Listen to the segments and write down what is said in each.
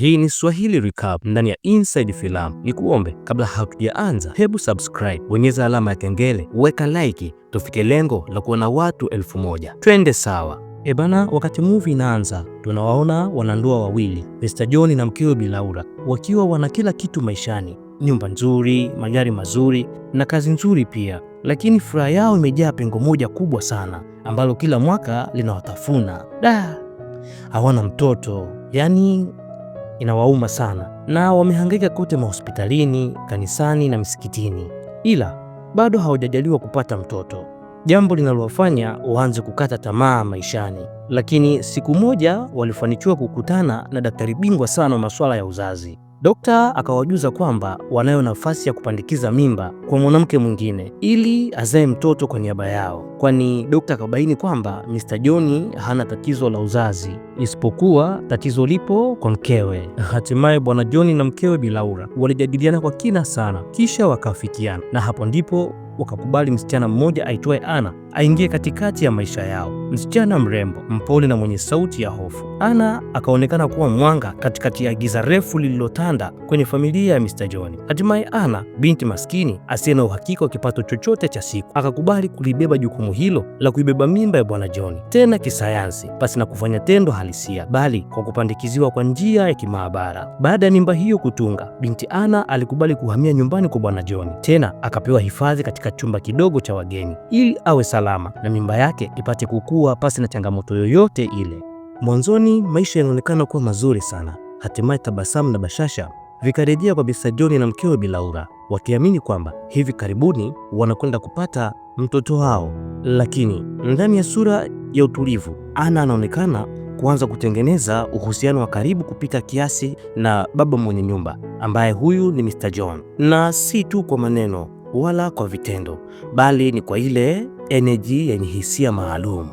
Hii ni Swahili Recap ndani ya Inside Filamu. Nikuombe kabla hatujaanza, hebu subscribe, bonyeza alama ya kengele, weka like, tufike lengo la kuwa na watu 1000. Twende sawa. Ebana, wakati movie inaanza, tunawaona wanandoa wawili, Mr. John na mkewe Bi Laura, wakiwa wana kila kitu maishani, nyumba nzuri, magari mazuri na kazi nzuri pia. Lakini furaha yao imejaa pengo moja kubwa sana ambalo kila mwaka linawatafuna. Hawana mtoto, yani inawauma sana, na wamehangaika kote mahospitalini, kanisani na misikitini, ila bado hawajajaliwa kupata mtoto, jambo linalowafanya waanze kukata tamaa maishani. Lakini siku moja walifanikiwa kukutana na daktari bingwa sana wa masuala ya uzazi. Dokta akawajuza kwamba wanayo nafasi ya kupandikiza mimba kwa mwanamke mwingine ili azae mtoto kwa niaba yao, kwani dokta akabaini kwamba Mr. John hana tatizo la uzazi, isipokuwa tatizo lipo kwa mkewe. Hatimaye bwana John na mkewe Bi Laura walijadiliana kwa kina sana, kisha wakafikiana, na hapo ndipo wakakubali msichana mmoja aitwaye Ana aingie katikati ya maisha yao. Msichana mrembo, mpole na mwenye sauti ya hofu. Ana akaonekana kuwa mwanga katikati ya giza refu lililotanda kwenye familia ya Mr. John. Hatimaye Ana, binti maskini asiye na uhakika wa kipato chochote cha siku, akakubali kulibeba jukumu hilo la kuibeba mimba ya bwana John, tena kisayansi, pasi na kufanya tendo halisia, bali kwa kupandikiziwa kwa njia ya kimaabara. Baada ya mimba hiyo kutunga, binti Ana alikubali kuhamia nyumbani kwa bwana John, tena akapewa hifadhi katika chumba kidogo cha wageni ili awe salama na mimba yake ipate kukua pasi na changamoto yoyote ile. Mwanzoni maisha yanaonekana kuwa mazuri sana. Hatimaye tabasamu na bashasha vikarejea kwa Mr. John na mkewe Bi Laura, wakiamini kwamba hivi karibuni wanakwenda kupata mtoto wao. Lakini ndani ya sura ya utulivu, Ana anaonekana kuanza kutengeneza uhusiano wa karibu kupita kiasi na baba mwenye nyumba, ambaye huyu ni Mr. John, na si tu kwa maneno wala kwa vitendo, bali ni kwa ile energy yenye hisia maalum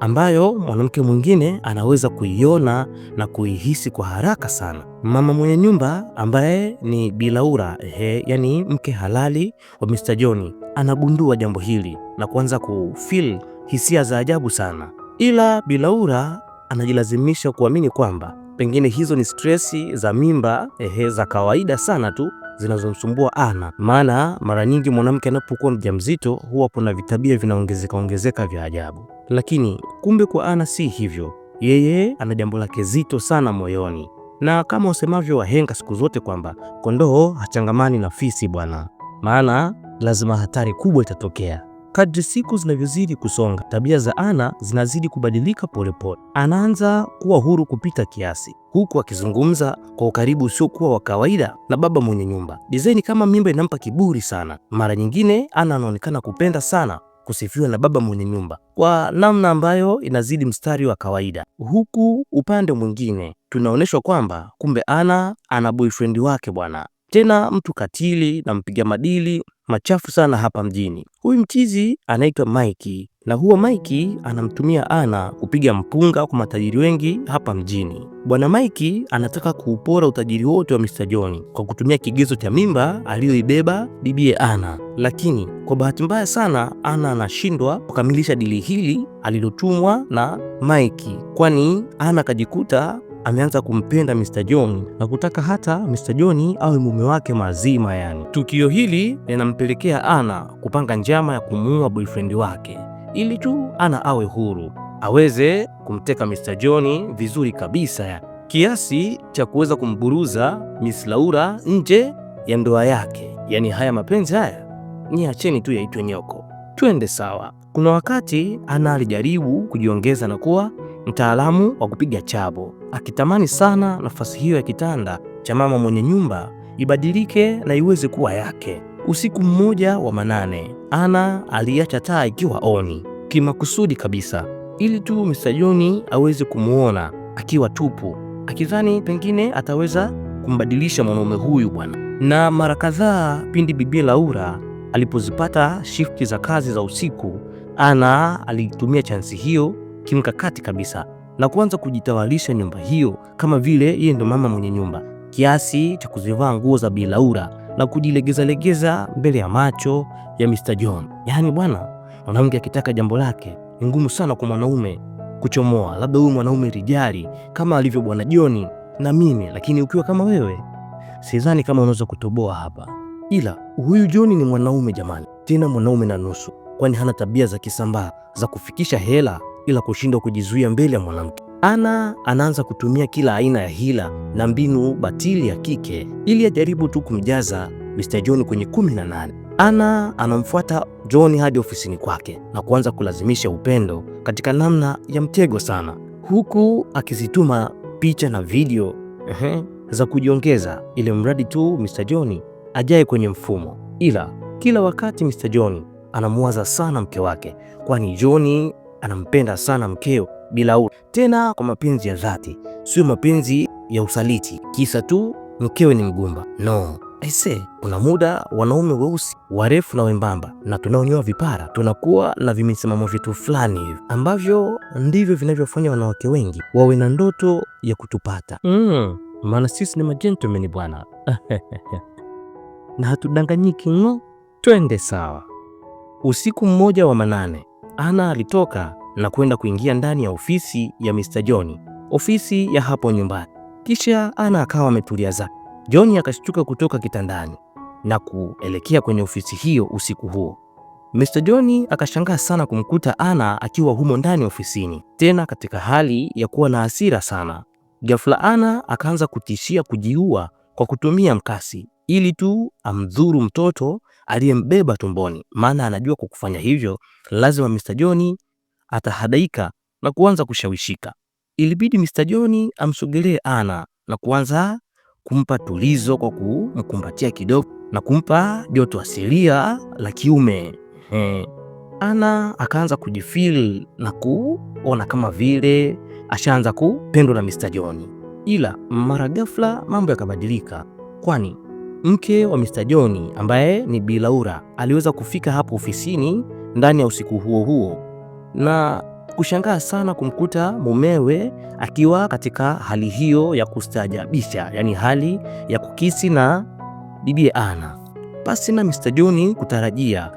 ambayo mwanamke mwingine anaweza kuiona na kuihisi kwa haraka sana. Mama mwenye nyumba ambaye ni Bi Laura, yani mke halali wa Mr. John, anagundua jambo hili na kuanza kufeel hisia za ajabu sana, ila Bi Laura anajilazimisha kuamini kwamba pengine hizo ni stresi za mimba za kawaida sana tu zinazomsumbua Ana, maana mara nyingi mwanamke anapokuwa mjamzito huwa kuna vitabia vinaongezeka vya ajabu. Lakini kumbe kwa Ana si hivyo, yeye ana jambo lake zito sana moyoni, na kama usemavyo wahenga siku zote kwamba kondoo hachangamani na fisi bwana, maana lazima hatari kubwa itatokea. Kadri siku zinavyozidi kusonga, tabia za Ana zinazidi kubadilika polepole. Anaanza kuwa huru kupita kiasi, huku akizungumza kwa ukaribu usiokuwa wa kawaida na baba mwenye nyumba. Design kama mimba inampa kiburi sana. Mara nyingine Ana anaonekana kupenda sana kusifiwa na baba mwenye nyumba kwa namna ambayo inazidi mstari wa kawaida, huku upande mwingine tunaonyeshwa kwamba kumbe ana boyfriend wake bwana, tena mtu katili na mpiga madili machafu sana hapa mjini. Huyu mchizi anaitwa Mike, na huwa Mike anamtumia Ana kupiga mpunga kwa matajiri wengi hapa mjini. Bwana Mike anataka kuupora utajiri wote wa Mr. John kwa kutumia kigezo cha mimba aliyoibeba bibie Ana, lakini kwa bahati mbaya sana Ana anashindwa kukamilisha dili hili alilotumwa na Mike, kwani Ana akajikuta ameanza kumpenda Mr. John na kutaka hata Mr. John awe mume wake mazima yani. Tukio hili linampelekea Ana kupanga njama ya kumuua boyfriend wake ili tu Ana awe huru, aweze kumteka Mr. John vizuri kabisa ya kiasi cha kuweza kumburuza Miss Laura nje ya ndoa yake. Yani haya mapenzi haya ni acheni tu yaitwe nyoko. Twende sawa. Kuna wakati Ana alijaribu kujiongeza na kuwa mtaalamu wa kupiga chabo, akitamani sana nafasi hiyo ya kitanda cha mama mwenye nyumba ibadilike na iweze kuwa yake. Usiku mmoja wa manane, Ana aliacha taa ikiwa oni kimakusudi kabisa ili tu Mr. John aweze kumuona akiwa tupu, akidhani pengine ataweza kumbadilisha mwanaume huyu bwana. Na mara kadhaa pindi bibi Laura alipozipata shifti za kazi za usiku, Ana alitumia chansi hiyo kimkakati kabisa na kuanza kujitawalisha nyumba hiyo kama vile yeye ndo mama mwenye nyumba, kiasi cha kuzivaa nguo za Bi Laura na kujilegeza mbele ya macho ya Mr. John. Yaani bwana, mwanamke akitaka jambo lake ni ngumu sana kwa mwanaume kuchomoa, labda huyu mwanaume rijali kama alivyo bwana John na mimi, lakini ukiwa kama wewe sidhani kama unaweza kutoboa hapa. Ila huyu John ni mwanaume jamani, tena mwanaume na nusu, kwani hana tabia za kisambaa za kufikisha hela ila kushindwa kujizuia mbele ya mwanamke. Ana anaanza kutumia kila aina ya hila na mbinu batili ya kike ili ajaribu tu kumjaza Mr. John kwenye 18. Ana anamfuata John hadi ofisini kwake na kuanza kulazimisha upendo katika namna ya mtego sana, huku akizituma picha na video za kujiongeza ili mradi tu Mr. John ajaye kwenye mfumo. Ila kila wakati Mr. John anamuwaza sana mke wake, kwani John anampenda sana mkeo Bilaura, tena kwa mapenzi ya dhati, sio mapenzi ya usaliti kisa tu mkewe ni mgumba. No, aise, kuna muda wanaume weusi warefu na wembamba na tunaonyoa vipara tunakuwa na vimisimamo vitu fulani hivi ambavyo ndivyo vinavyofanya wanawake wengi wawe na ndoto ya kutupata. Maana sisi ni magentlemen bwana. Na hatudanganyiki ngo. Twende sawa. Usiku mmoja wa manane, Ana alitoka na kwenda kuingia ndani ya ofisi ya Mr. John, ofisi ya hapo nyumbani. Kisha Ana akawa ametulia zake. John akashtuka kutoka kitandani na kuelekea kwenye ofisi hiyo usiku huo. Mr. John akashangaa sana kumkuta Ana akiwa humo ndani ofisini, tena katika hali ya kuwa na hasira sana. Ghafla Ana akaanza kutishia kujiua kwa kutumia mkasi ili tu amdhuru mtoto aliyembeba tumboni, maana anajua kwa kufanya hivyo lazima Mr. John atahadaika na kuanza kushawishika. Ilibidi Mr. John amsogelee Ana na kuanza kumpa tulizo kwa kumkumbatia kidogo na kumpa joto asilia la kiume. Ana akaanza kujifeel na kuona kama vile ashaanza kupendwa na Mr. John. Ila mara ghafla mambo yakabadilika, kwani mke wa Mr. John ambaye ni Bilaura aliweza kufika hapo ofisini ndani ya usiku huo huo na kushangaa sana kumkuta mumewe akiwa katika hali hiyo ya kustaajabisha, yani hali ya kukisi na bibi Ana. Basi na Mr. John kutarajia,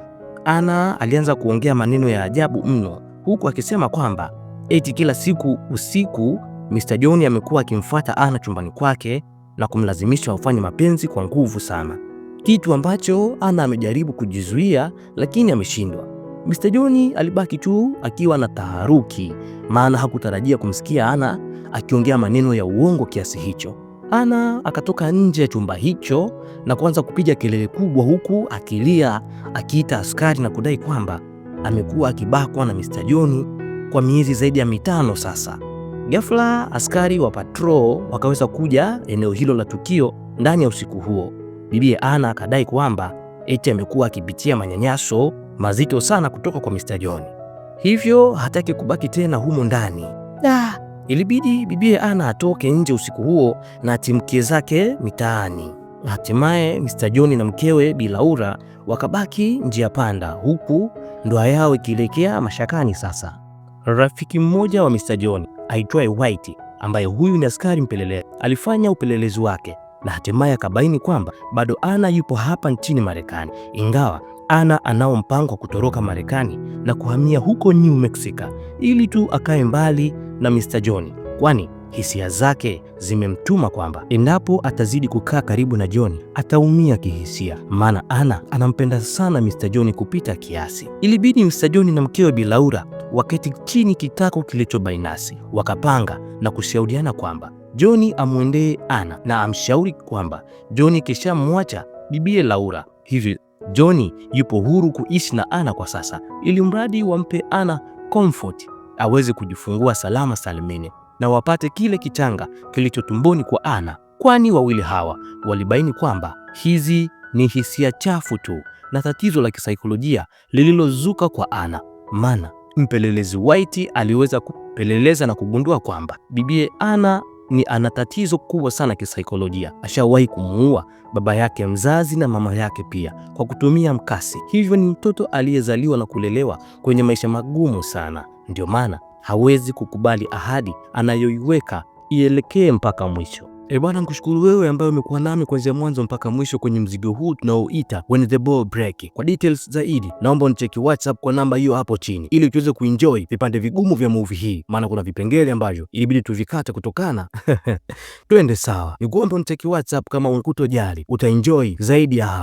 Ana alianza kuongea maneno ya ajabu mno, huku akisema kwamba eti kila siku usiku Mr. John amekuwa akimfuata Ana chumbani kwake na kumlazimisha wafanye mapenzi kwa nguvu sana, kitu ambacho Ana amejaribu kujizuia lakini ameshindwa. Mr. John alibaki tu akiwa na taharuki, maana hakutarajia kumsikia Ana akiongea maneno ya uongo kiasi hicho. Ana akatoka nje ya chumba hicho na kuanza kupiga kelele kubwa, huku akilia, akiita askari na kudai kwamba amekuwa akibakwa na Mr. John kwa miezi zaidi ya 5 sasa. Ghafla askari wa patrol wakaweza kuja eneo hilo la tukio ndani ya usiku huo. Bibi Ana akadai kwamba eti amekuwa akipitia manyanyaso mazito sana kutoka kwa Mr. John, hivyo hataki kubaki tena humo ndani. Ilibidi bibi Ana atoke nje usiku huo na timkie zake mitaani. Hatimaye Mr. John na mkewe Bilaura wakabaki njia panda, huku ndoa yao ikielekea mashakani sasa. Rafiki mmoja wa Mr. John aitwaye White, ambaye huyu ni askari mpelelezi, alifanya upelelezi wake na hatimaye akabaini kwamba bado Ana yupo hapa nchini Marekani, ingawa Ana anao mpango wa kutoroka Marekani na kuhamia huko New Mexico ili tu akae mbali na Mr. John, kwani hisia zake zimemtuma kwamba endapo atazidi kukaa karibu na John ataumia kihisia, maana Ana anampenda sana Mr. John kupita kiasi. Ilibidi Mr. John na mkewe Bilaura waketi chini kitako kilichobainasi, wakapanga na kushauriana kwamba John amwendee Ana na amshauri kwamba John kishamwacha bibie Laura, hivyo John yupo huru kuishi na Ana kwa sasa, ili mradi wampe Ana comfort aweze kujifungua salama salimini na wapate kile kichanga kilicho tumboni kwa Ana, kwani wawili hawa walibaini kwamba hizi ni hisia chafu tu na tatizo la kisaikolojia lililozuka kwa Ana. Maana mpelelezi White aliweza kupeleleza na kugundua kwamba bibie Ana ana tatizo kubwa sana kisaikolojia. Ashawahi kumuua baba yake mzazi na mama yake pia kwa kutumia mkasi, hivyo ni mtoto aliyezaliwa na kulelewa kwenye maisha magumu sana. Ndio maana hawezi kukubali ahadi anayoiweka ielekee mpaka mwisho. Bwana, nikushukuru wewe ambaye umekuwa nami kuanzia mwanzo mpaka mwisho kwenye mzigo huu tunaoita When the Ball Break. Kwa details zaidi naomba unicheki WhatsApp kwa namba hiyo hapo chini ili tuweze kuenjoy vipande vigumu vya movie hii, maana kuna vipengele ambavyo ilibidi tuvikate kutokana twende sawa. Nikuombe unicheki WhatsApp kama ukutojali, utaenjoy zaidi ya hapa.